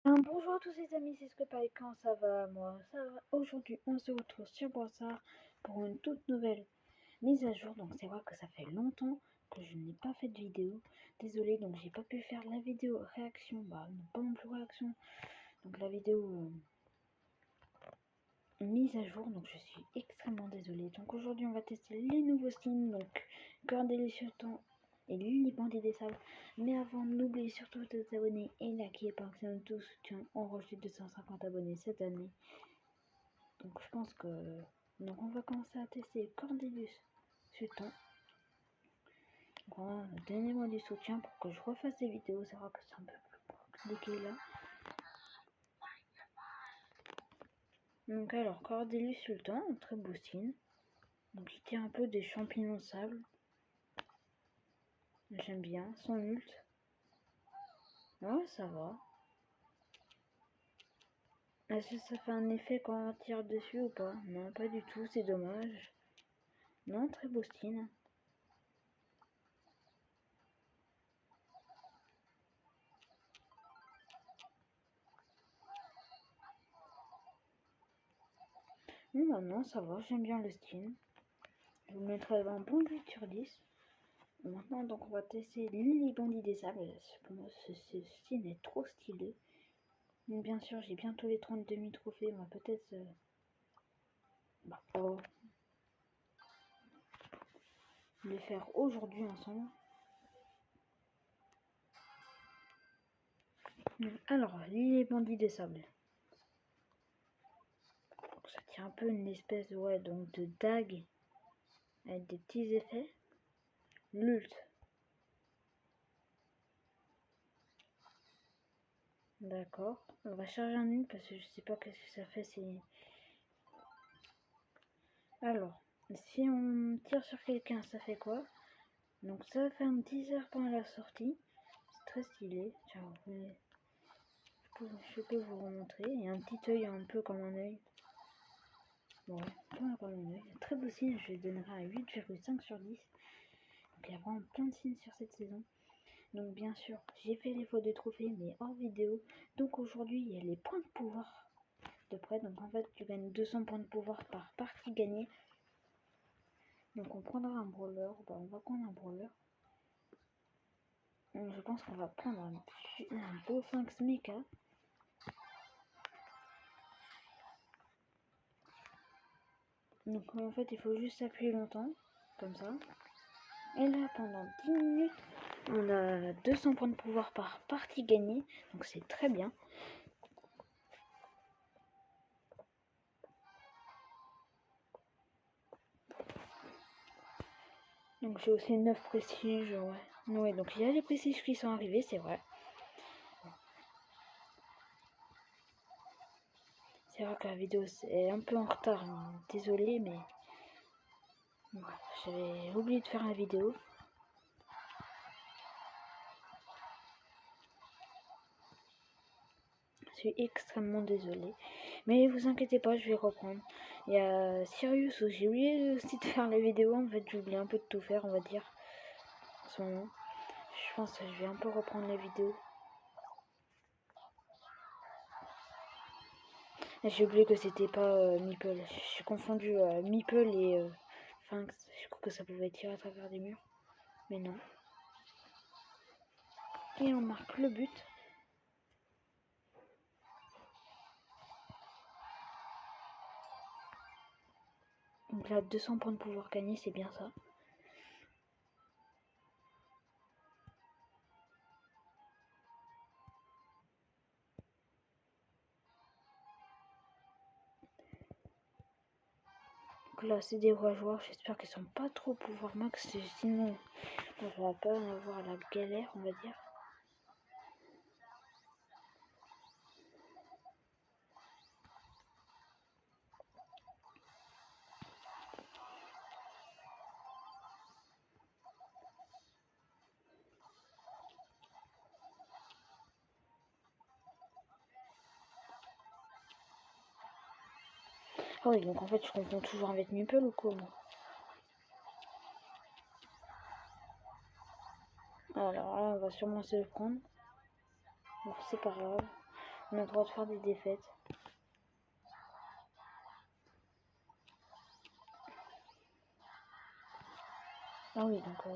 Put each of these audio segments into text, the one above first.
Bonjour à tous les amis, c'est Scopa et quand ça va? Moi ça va. Aujourd'hui on se retrouve sur Brossard pour une toute nouvelle mise à jour. Donc c'est vrai que ça fait longtemps que je n'ai pas fait de vidéo. Désolée, donc j'ai pas pu faire la vidéo réaction, non, pas non plus réaction. Donc la vidéo mise à jour, donc je suis extrêmement désolée. Donc aujourd'hui on va tester les nouveaux skins, donc Cordelis Sultan et Lily Bandit des Sables. Mais avant, n'oubliez surtout de vous abonner et liker parce que ça nous tout soutien. On rejoint 250 abonnés cette année. Donc je pense que... Donc on va commencer à tester Cordelis Sultan. Voilà, donnez-moi du soutien pour que je refasse des vidéos. C'est vrai que c'est un peu plus compliqué là. Donc alors, Cordelis Sultan, très beau skin. Donc il tire un peu des champignons de sable. J'aime bien. Son ult. Ouais, ça va. Est-ce que ça fait un effet quand on tire dessus ou pas? Non, pas du tout, c'est dommage. Non, très beau skin. Non, non, ça va, j'aime bien le skin. Je vous mettrai un bon 8 sur 10. Maintenant, donc, on va tester Lily Bandit des Sables. Pour moi, ce skin est trop stylé. Donc, bien sûr, j'ai bientôt les 32 000 trophées. On va peut-être... les faire aujourd'hui ensemble. Alors, Lily Bandit des Sables. Donc, ça tient un peu une espèce donc de dague avec des petits effets. L'ult. D'accord. On va charger un ult parce que je sais pas qu'est-ce que ça fait. Alors, si on tire sur quelqu'un, ça fait quoi? Donc ça va faire un teaser pendant la sortie. C'est très stylé. Tiens, je peux vous remontrer. Il y a un petit œil un peu comme un œil. Bon, comme un œil. Très beau signe, je lui donnerai un 8,5 sur 10. Donc il y a vraiment plein de signes sur cette saison. Donc bien sûr, j'ai fait les fois de trophées, mais hors vidéo. Donc aujourd'hui, il y a les points de pouvoir de près. Donc en fait, tu gagnes 200 points de pouvoir par partie gagnée. Donc on prendra un brawler. On va prendre un brawler. Je pense qu'on va prendre un beau Sphinx Mecha. Donc en fait il faut juste appuyer longtemps, comme ça. Et là pendant 10 minutes, on a 200 points de pouvoir par partie gagnée. Donc c'est très bien. Donc j'ai aussi 9 prestiges, ouais. Donc il y a les prestiges qui sont arrivés, c'est vrai. C'est vrai que la vidéo est un peu en retard, désolé, mais j'avais oublié de faire la vidéo. Je suis extrêmement désolée. Mais vous inquiétez pas, je vais reprendre. Il y a Sirius où j'ai oublié aussi de faire la vidéo. En fait, j'ai oublié un peu de tout faire, on va dire. En ce moment. Je pense que je vais un peu reprendre la vidéo. J'ai oublié que c'était pas Meeple. J'ai confondu Meeple et Sphinx. Je crois que ça pouvait tirer à travers des murs. Mais non. Et on marque le but. Donc là, 200 points de pouvoir gagnés, c'est bien ça. Donc là, c'est des vrais joueurs. J'espère qu'ils sont pas trop pouvoir max. Sinon, on va pas avoir la galère, on va dire. Ah oui, donc en fait, je confonds toujours avec Meeple ou quoi, moi? Alors là, on va sûrement se le prendre. Bon, c'est pas grave. On a le droit de faire des défaites. Ah oui, donc...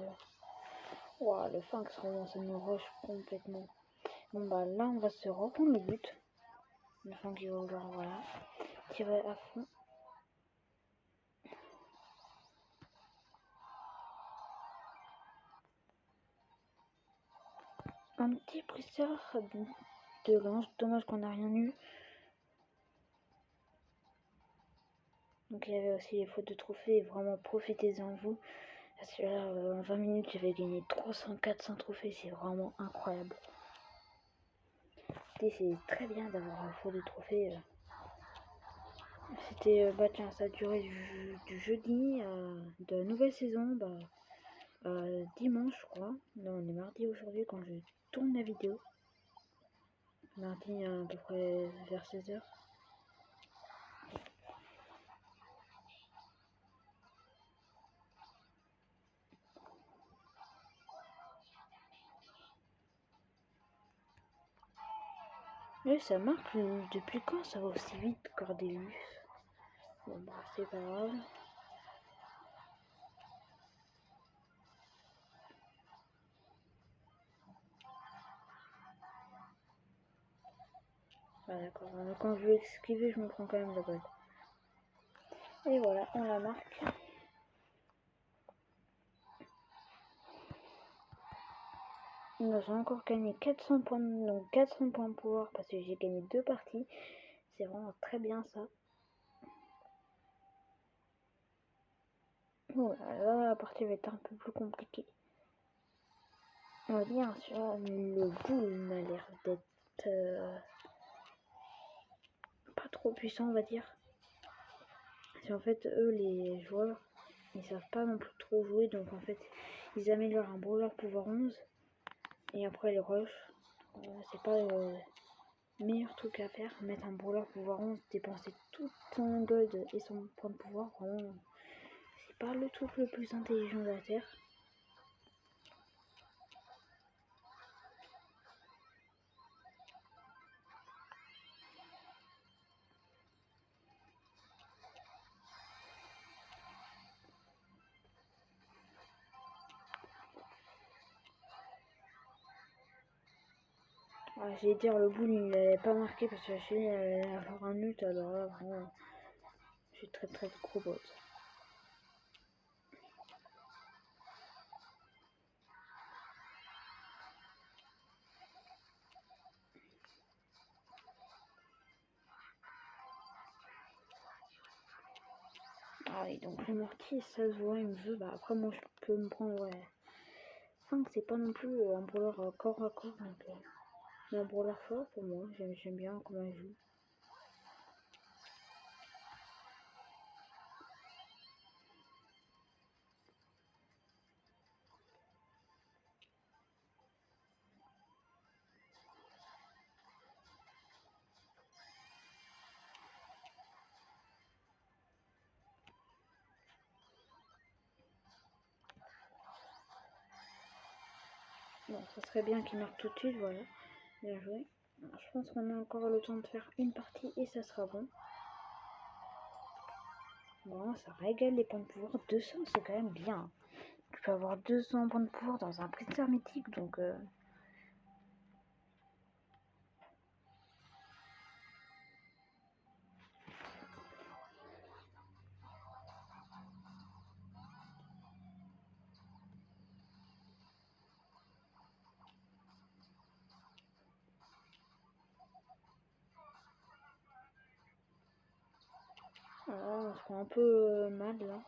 Wow, le Sphinx, vraiment, ça nous rush complètement. Bon bah là, on va se reprendre le but. Le Sphinx qui va vouloir, voilà, tirer à fond. Un petit presseur de lance, dommage qu'on n'a rien eu. Donc il y avait aussi les fautes de trophées, vraiment profitez-en vous. Parce que là, en 20 minutes, j'avais gagné 300-400 trophées, c'est vraiment incroyable. Et c'est très bien d'avoir un faute de trophées. C'était, bah tiens, ça a duré du jeudi de la nouvelle saison, dimanche je crois. Non, on est mardi aujourd'hui quand je tourne la vidéo. Mardi à peu près vers 16h. Mais ça marque, depuis quand ça va aussi vite, Cordelius? Bon bah c'est pas grave. Ah d'accord, quand je veux esquiver, je me prends quand même la balle. Et voilà, on la marque. Nous avons encore gagné 400 points, donc 400 points de pouvoir parce que j'ai gagné 2 parties. C'est vraiment très bien ça. Voilà, là la partie va être un peu plus compliquée. On va dire, le boule m'a l'air d'être pas trop puissant, on va dire. C'est en fait, eux, les joueurs, ils savent pas non plus trop jouer, donc en fait, ils améliorent un brawler pouvoir 11 et après les rush. C'est pas le meilleur truc à faire, mettre un brawler pouvoir 11, dépenser tout son gold et son point de pouvoir, vraiment, c'est pas le truc le plus intelligent de la terre. Ah, j'allais dire le boule il n'allait pas marquer parce que la chaîne allait avoir un ult, alors là vraiment je suis très gros bot. Ah oui, donc le mortier ça se voit, il me veut, bah après moi je peux me prendre, ouais. 5 c'est pas non plus un brawler corps à corps, donc un brawler fort pour moi, j'aime bien comment il joue. Bon, ça serait bien qu'il marque tout de suite, voilà. Bien joué. Je pense qu'on a encore le temps de faire une partie et ça sera bon. Bon, ça régale les points de pouvoir. 200, c'est quand même bien. Tu peux avoir 200 points de pouvoir dans un prix mythique, donc... Voilà, on se prend un peu mal, là.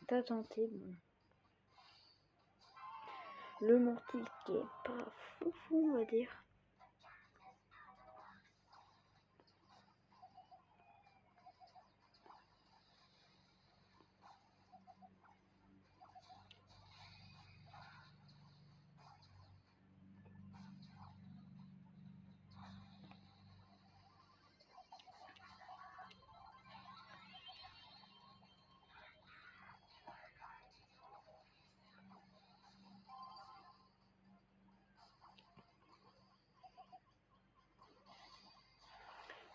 T'as tenté, bon. Le mortier qui est pas fou, on va dire.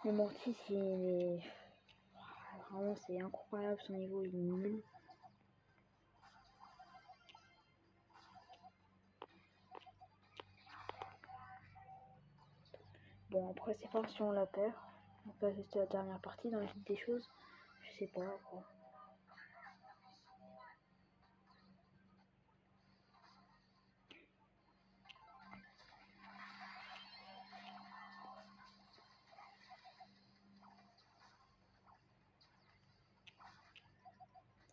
Le Mortis, il est... Vraiment, c'est incroyable, son niveau, il est nul. Bon, après, c'est pas si on la perd. On peut assister à la dernière partie dans la suite des choses. Je sais pas, quoi.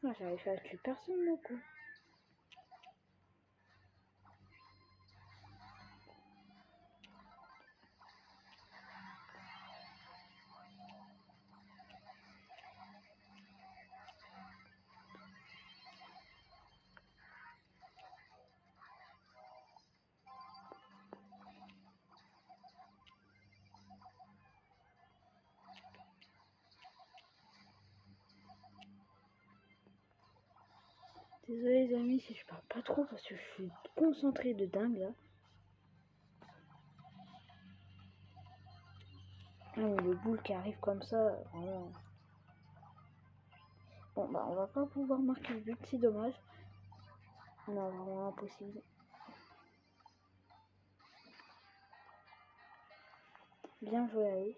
Ah, j'arrive à tuer personne, mon coup. Désolé les amis si je parle pas trop parce que je suis concentrée de dingue là. Ah, le boule qui arrive comme ça, vraiment. Bon bah on va pas pouvoir marquer le but, c'est dommage. Non, vraiment impossible. Bien joué à eux.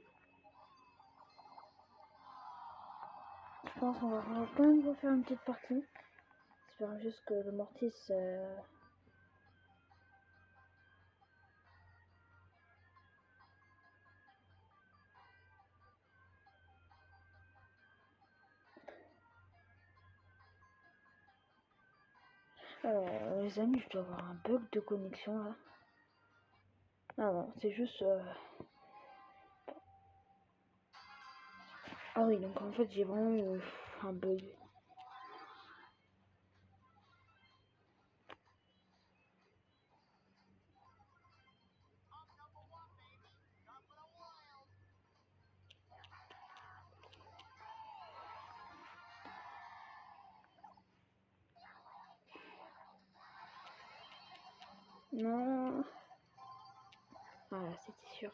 Je pense qu'on va quand même refaire une petite partie. J'espère juste que le Mortis... les amis, je dois avoir un bug de connexion là. Ah non, c'est juste... Ah oui, donc en fait j'ai vraiment un bug. Non. Voilà, c'était sûr.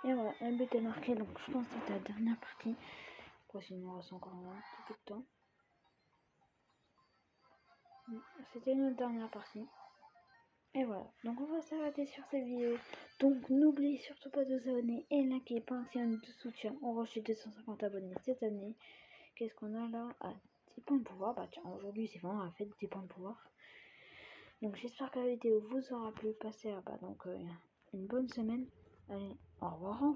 Et voilà, un but est marqué, donc je pense que c'était la dernière partie. Après, sinon, il reste encore un petit peu de temps. C'était notre dernière partie. Et voilà, donc on va s'arrêter sur cette vidéo. Donc n'oubliez surtout pas de vous abonner et liker pour un signe de soutien. On reçoit 250 abonnés cette année. Qu'est-ce qu'on a là? Ah, 10 points de pouvoir. Bah tiens, aujourd'hui c'est vraiment la fête des points de pouvoir. Donc j'espère que la vidéo vous aura plu. Passez à donc une bonne semaine. Allez, au revoir.